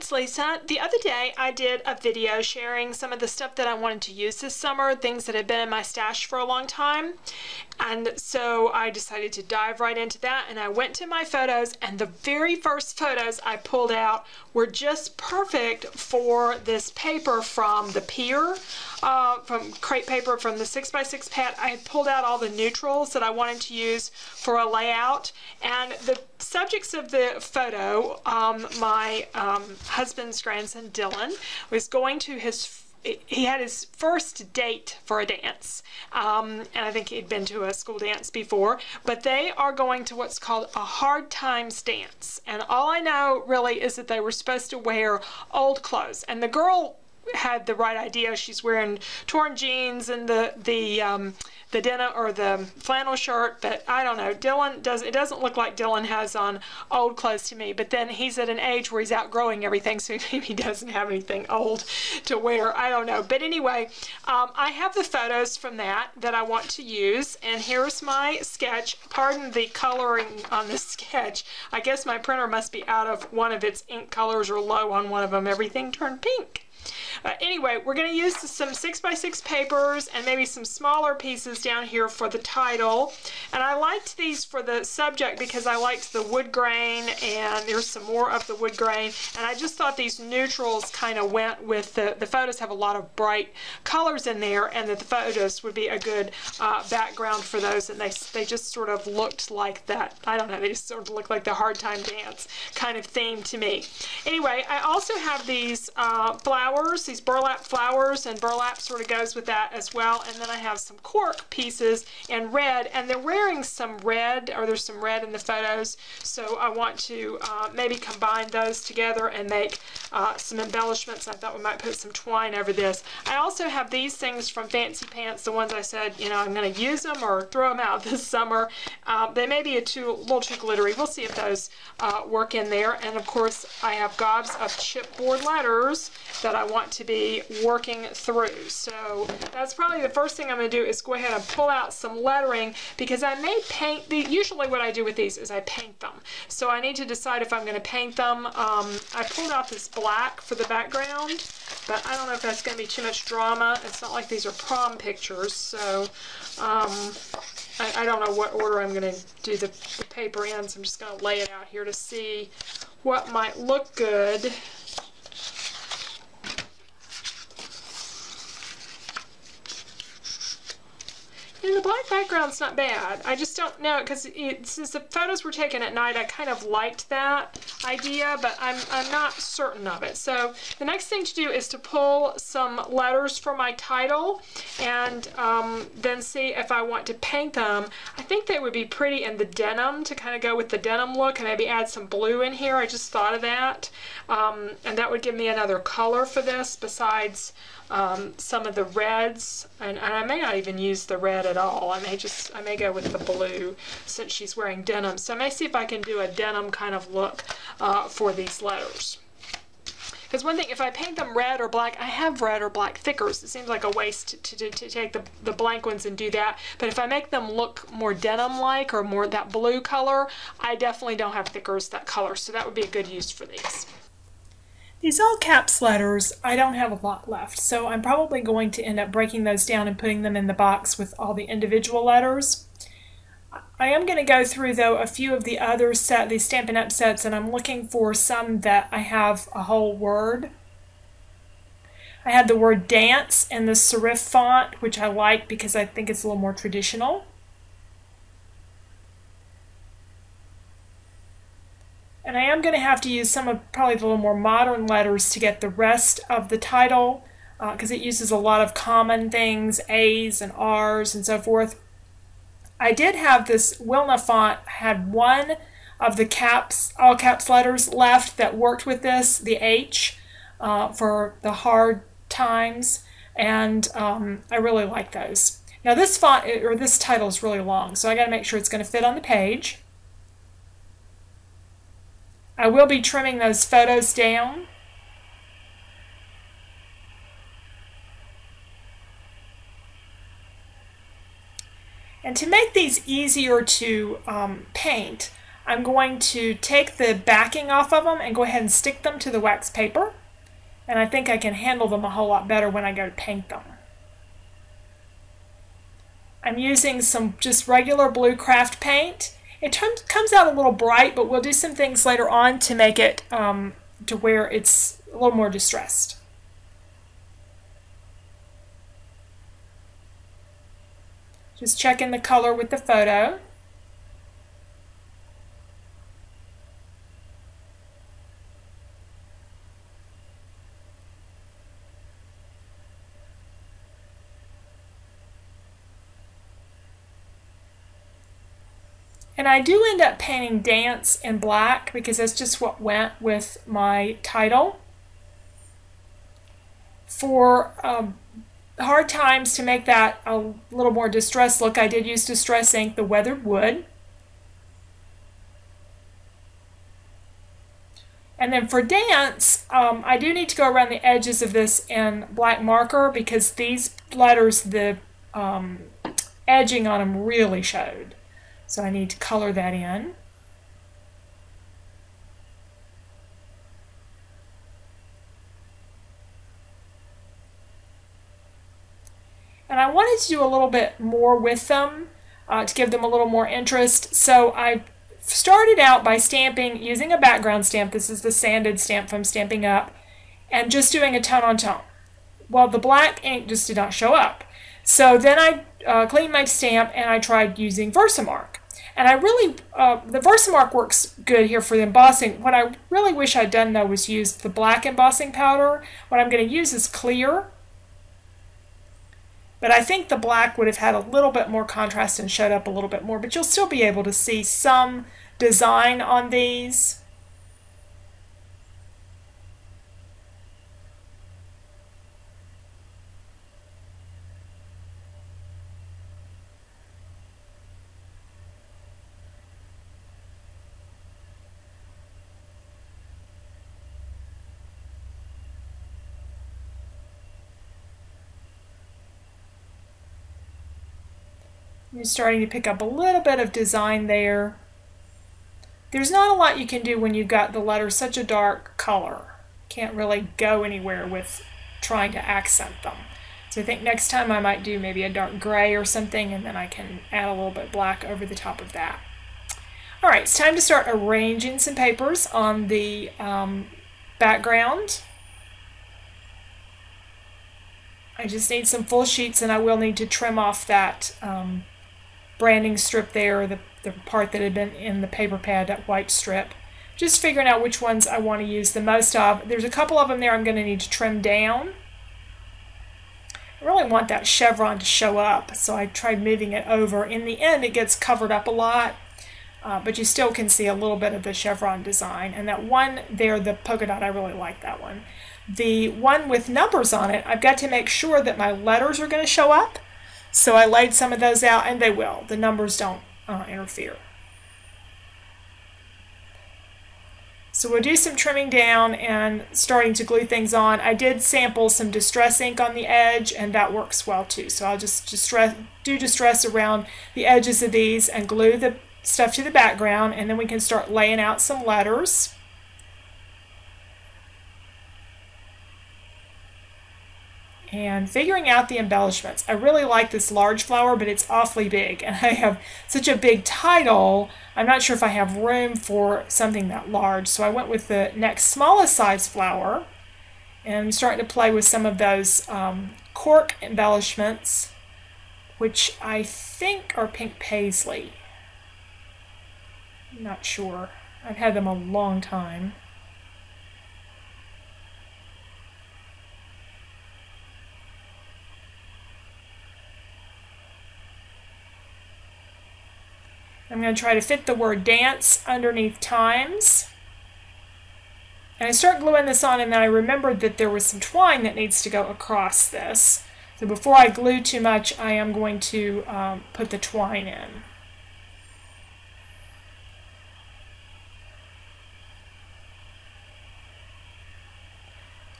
it's Lisa. The other day I did a video sharing some of the stuff that I wanted to use this summer, things that had been in my stash for a long time. And so I decided to dive right into that, and I went to my photos, and the very first photos I pulled out were just perfect for this paper from the Pier, from crepe paper from the 6x6 pad. I had pulled out all the neutrals that I wanted to use for a layout, and the subjects of the photo, my husband's grandson Dylan was going to he had his first date for a dance, and I think he'd been to a school dance before, but they are going to what's called a hard times dance, and all I know really is that they were supposed to wear old clothes, and the girl had the right idea. She's wearing torn jeans and the denim or the flannel shirt, but I don't know. It doesn't look like Dylan has on old clothes to me, but then he's at an age where he's outgrowing everything, so maybe he doesn't have anything old to wear. I don't know. But anyway, I have the photos from that I want to use, and here's my sketch. Pardon the coloring on this sketch. I guess my printer must be out of one of its ink colors or low on one of them. Everything turned pink. Anyway, we're going to use some 6x6 papers and maybe some smaller pieces down here for the title. And I liked these for the subject because I liked the wood grain, and there's some more of the wood grain. And I just thought these neutrals kind of went with the photos have a lot of bright colors in there, and that the photos would be a good background for those. And they just sort of looked like that. I don't know, they just sort of looked like the hard time dance kind of theme to me. Anyway, I also have these flowers, these burlap flowers, and burlap sort of goes with that as well. And then I have some cork pieces in red, and they're wearing some red, or there's some red in the photos, so I want to maybe combine those together and make some embellishments. I thought we might put some twine over this. I also have these things from Fancy Pants, the ones I said, you know, I'm going to use them or throw them out this summer. They may be a little too glittery. We'll see if those work in there. And of course, I have gobs of chipboard letters that I want to be working through. So that's probably the first thing I'm going to do, is go ahead and pull out some lettering, because I may paint usually what I do with these is I paint them. So I need to decide if I'm going to paint them. I pulled out this black for the background, but I don't know if that's going to be too much drama. It's not like these are prom pictures, so I don't know what order I'm going to do the paper in, so I'm just going to lay it out here to see what might look good. And the black background's not bad. I just don't know, because since the photos were taken at night, I kind of liked that idea, but I'm not certain of it. So the next thing to do is to pull some letters for my title, and then see if I want to paint them. I think they would be pretty in the denim, to kind of go with the denim look, and maybe add some blue in here. I just thought of that. And that would give me another color for this besides some of the reds, and I may not even use the red at all. I may go with the blue since she's wearing denim. So I may see if I can do a denim kind of look for these letters. Because one thing, if I paint them red or black, I have red or black thickers. It seems like a waste to take the blank ones and do that. But if I make them look more denim-like, or more that blue color, I definitely don't have thickers that color. So that would be a good use for these. These all caps letters, I don't have a lot left, so I'm probably going to end up breaking those down and putting them in the box with all the individual letters. I am going to go through, though, a few of the other these Stampin' Up! Sets, and I'm looking for some that I have a whole word. I had the word dance in the serif font, which I like because I think it's a little more traditional. And I am going to have to use some of probably the little more modern letters to get the rest of the title, because it uses a lot of common things, A's and R's and so forth. I did have this Wilna font, had one of the all caps letters left that worked with this, the H, for the hard times, and I really like those. Now this font, or this title, is really long, so I got to make sure it's going to fit on the page. I will be trimming those photos down. And to make these easier to paint, I'm going to take the backing off of them and go ahead and stick them to the wax paper. And I think I can handle them a whole lot better when I go to paint them. I'm using some just regular blue craft paint. It comes out a little bright, but we'll do some things later on to make it to where it's a little more distressed. Just checking the color with the photo. And I do end up painting Dance in black because that's just what went with my title. For hard times, to make that a little more distressed look, I did use Distress Ink, the Weathered Wood. And then for Dance, I do need to go around the edges of this in black marker because these letters, the edging on them really showed. So I need to color that in. And I wanted to do a little bit more with them to give them a little more interest. So I started out by stamping using a background stamp. This is the sanded stamp from Stampin' Up! And just doing a tone on tone. Well, the black ink just did not show up. So then I cleaned my stamp and I tried using Versamark. And I really, the Versamark works good here for the embossing. What I really wish I'd done though was use the black embossing powder. What I'm going to use is clear. But I think the black would have had a little bit more contrast and showed up a little bit more. But you'll still be able to see some design on these. You're starting to pick up a little bit of design there. There's not a lot you can do when you've got the letters such a dark color. Can't really go anywhere with trying to accent them. So I think next time I might do maybe a dark gray or something, and then I can add a little bit black over the top of that. All right, it's time to start arranging some papers on the background. I just need some full sheets, and I will need to trim off that branding strip there, the part that had been in the paper pad, that white strip. Just figuring out which ones I want to use the most of. There's a couple of them there I'm going to need to trim down. I really want that chevron to show up, so I tried moving it over. In the end, it gets covered up a lot, but you still can see a little bit of the chevron design. And that one there, the polka dot, I really like that one. The one with numbers on it, I've got to make sure that my letters are going to show up. So I laid some of those out, and they will. The numbers don't interfere. So we'll do some trimming down and starting to glue things on. I did sample some Distress Ink on the edge, and that works well too. So I'll just do distress around the edges of these and glue the stuff to the background, and then we can start laying out some letters. And figuring out the embellishments. I really like this large flower, but it's awfully big, and I have such a big title, I'm not sure if I have room for something that large. So I went with the next smallest size flower, and I'm starting to play with some of those cork embellishments, which I think are pink paisley. I'm not sure. I've had them a long time. I'm going to try to fit the word dance underneath times. And I start gluing this on, and then I remembered that there was some twine that needs to go across this. So before I glue too much, I am going to put the twine in.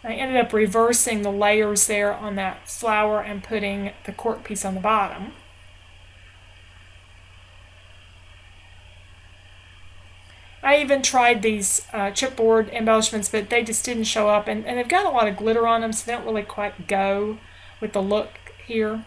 I ended up reversing the layers there on that flower and putting the cork piece on the bottom. I even tried these chipboard embellishments, but they just didn't show up, and they've got a lot of glitter on them, so they don't really quite go with the look here.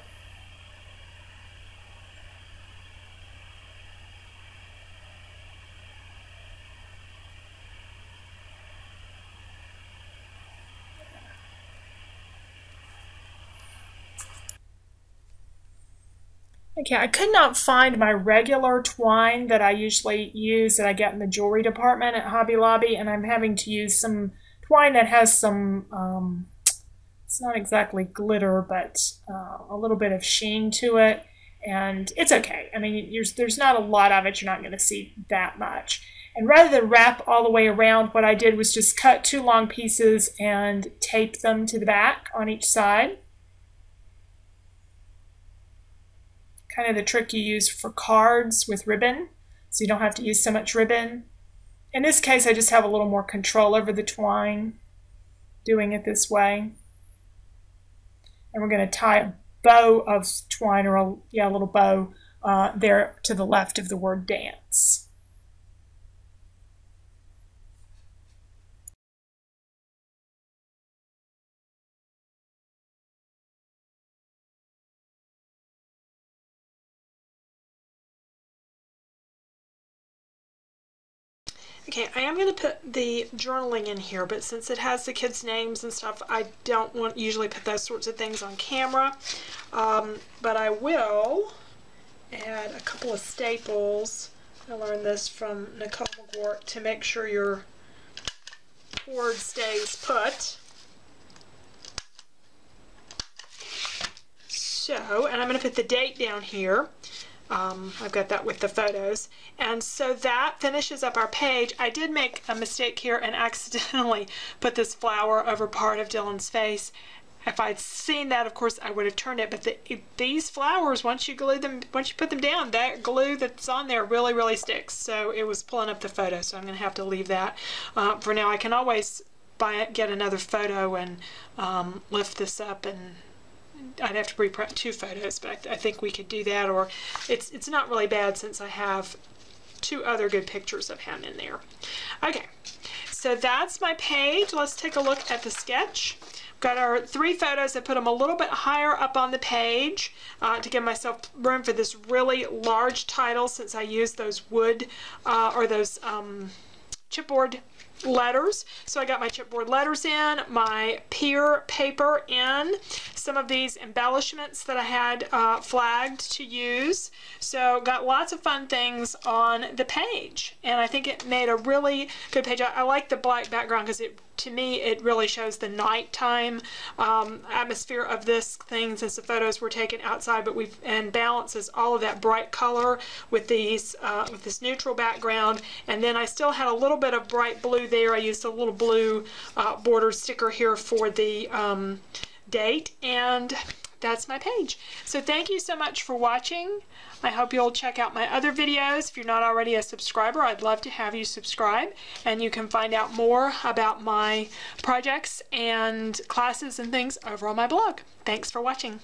Okay, I could not find my regular twine that I usually use that I get in the jewelry department at Hobby Lobby, and I'm having to use some twine that has some, it's not exactly glitter, but a little bit of sheen to it, and it's okay. I mean, there's not a lot of it. You're not going to see that much. And rather than wrap all the way around, what I did was just cut 2 long pieces and tape them to the back on each side. Kind of the trick you use for cards with ribbon, so you don't have to use so much ribbon. In this case, I just have a little more control over the twine, doing it this way. And we're going to tie a bow of twine, or a little bow there to the left of the word dance. Okay, I am going to put the journaling in here, but since it has the kids' names and stuff, I don't usually put those sorts of things on camera. But I will add a couple of staples. I learned this from Nicole McGuire, to make sure your cord stays put. So, and I'm going to put the date down here. I've got that with the photos. And so that finishes up our page. I did make a mistake here and accidentally put this flower over part of Dylan's face. If I'd seen that, of course, I would have turned it. But these flowers, once you put them down, that glue that's on there really, really sticks. So it was pulling up the photo, so I'm going to have to leave that for now. I can always get another photo and lift this up, and I'd have to reprint 2 photos, but I think we could do that, or it's not really bad since I have 2 other good pictures of him in there. Okay, so that's my page. Let's take a look at the sketch. Got our 3 photos. I put them a little bit higher up on the page to give myself room for this really large title, since I used those wood or those chipboard letters. So I got my chipboard letters in, my pier paper in, some of these embellishments that I had flagged to use. So got lots of fun things on the page, and I think it made a really good page. I like the black background because to me it really shows the nighttime atmosphere of this thing, since the photos were taken outside, but and balances all of that bright color with these with this neutral background. And then I still had a little bit of bright blue there. I used a little blue border sticker here for the date, and that's my page. So thank you so much for watching. I hope you'll check out my other videos. If you're not already a subscriber, I'd love to have you subscribe, and you can find out more about my projects and classes and things over on my blog. Thanks for watching.